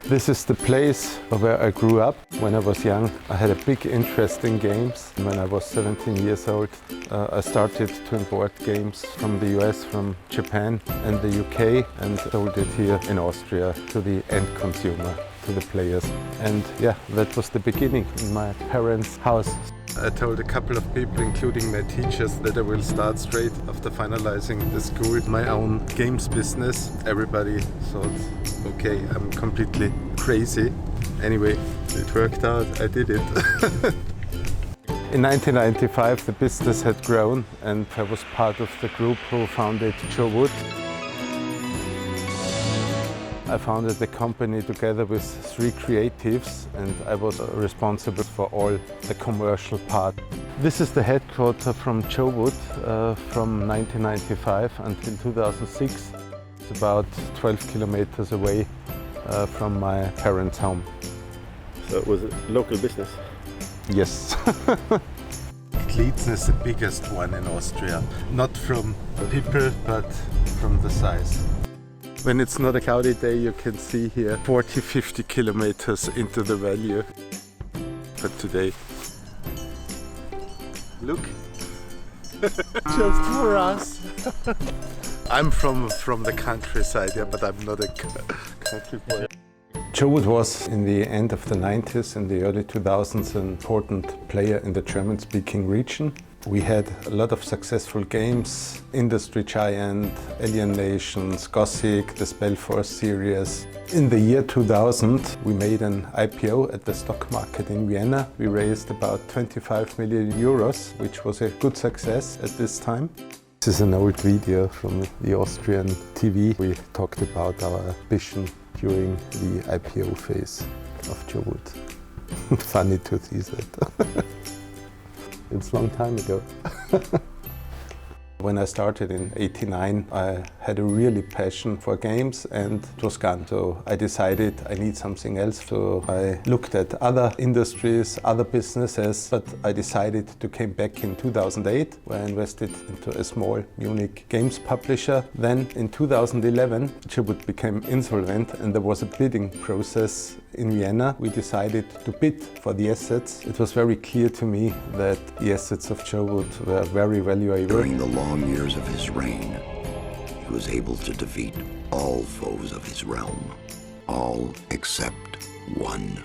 This is the place where I grew up. When I was young, I had a big interest in games. When I was 17 years old, I started to import games from the US, from Japan and the UK, and sold it here in Austria to the end consumer, to the players. And yeah, that was the beginning in my parents' house. I told a couple of people, including my teachers, that I will start straight after finalizing the school my own games business. Everybody thought, okay, I'm completely crazy. Anyway, it worked out, I did it. In 1995 the business had grown and I was part of the group who founded JoWood. I founded the company together with 3 creatives and I was responsible for all the commercial part. This is the headquarters from JoWood from 1995 until 2006. It's about 12 kilometers away from my parents' home. So it was a local business? Yes. Liezen is the biggest one in Austria. Not from people, but from the size. When it's not a cloudy day, you can see here 40-50 kilometers into the valley. But today, look, just for us. I'm from the countryside, yeah, but I'm not a country boy. JoWood was in the end of the 90s and the early 2000s an important player in the German-speaking region. We had a lot of successful games, Industry Giant, Alien Nations, Gothic, the Wingefors series. In the year 2000 we made an IPO at the stock market in Vienna. We raised about 25 million euros, which was a good success at this time. This is an old video from the Austrian TV. We talked about our ambition during the IPO phase of JoWood. Funny to see that. It's a long time ago. When I started in '89, I had a really passion for games and it was gone. So I decided I need something else. So I looked at other industries, other businesses, but I decided to come back in 2008, where I invested into a small Munich games publisher. Then in 2011, JoWood became insolvent and there was a bidding process in Vienna. We decided to bid for the assets. It was very clear to me that the assets of JoWood were very valuable. During the long years of his reign, he was able to defeat all foes of his realm, all except one.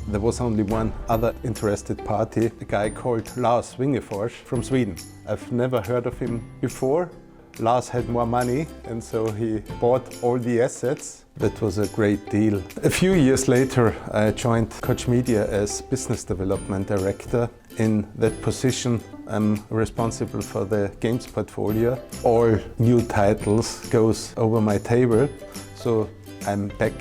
There was only one other interested party, a guy called Lars Wingefors from Sweden. I've never heard of him before. Lars had more money and so he bought all the assets. That was a great deal. A few years later I joined Koch Media as business development director. In that position I'm responsible for the games portfolio. All new titles goes over my table, so I'm back.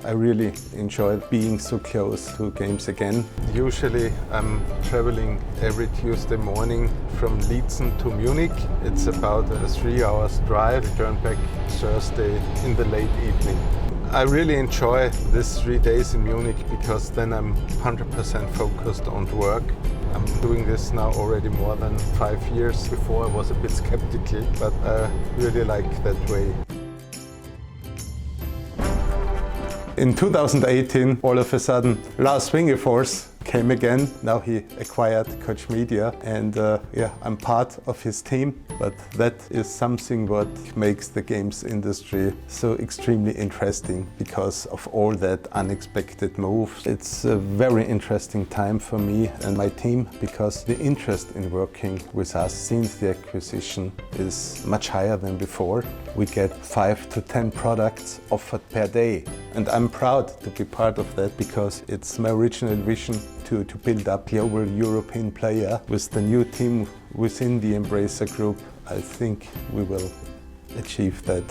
I really enjoy being so close to games again. Usually I'm traveling every Tuesday morning from Liezen to Munich. It's about a 3 hours drive. Return back Thursday in the late evening. I really enjoy these 3 days in Munich because then I'm 100% focused on work. I'm doing this now already more than 5 years. Before I was a bit skeptical, but I really like that way. In 2018, all of a sudden, Lars Wingefors came again. Now he acquired Koch Media and yeah, I'm part of his team. But that is something what makes the games industry so extremely interesting because of all that unexpected moves. It's a very interesting time for me and my team because the interest in working with us since the acquisition is much higher than before. We get 5 to 10 products offered per day. And I'm proud to be part of that because it's my original vision to build up global European player. With the new team within the Embracer Group, I think we will achieve that.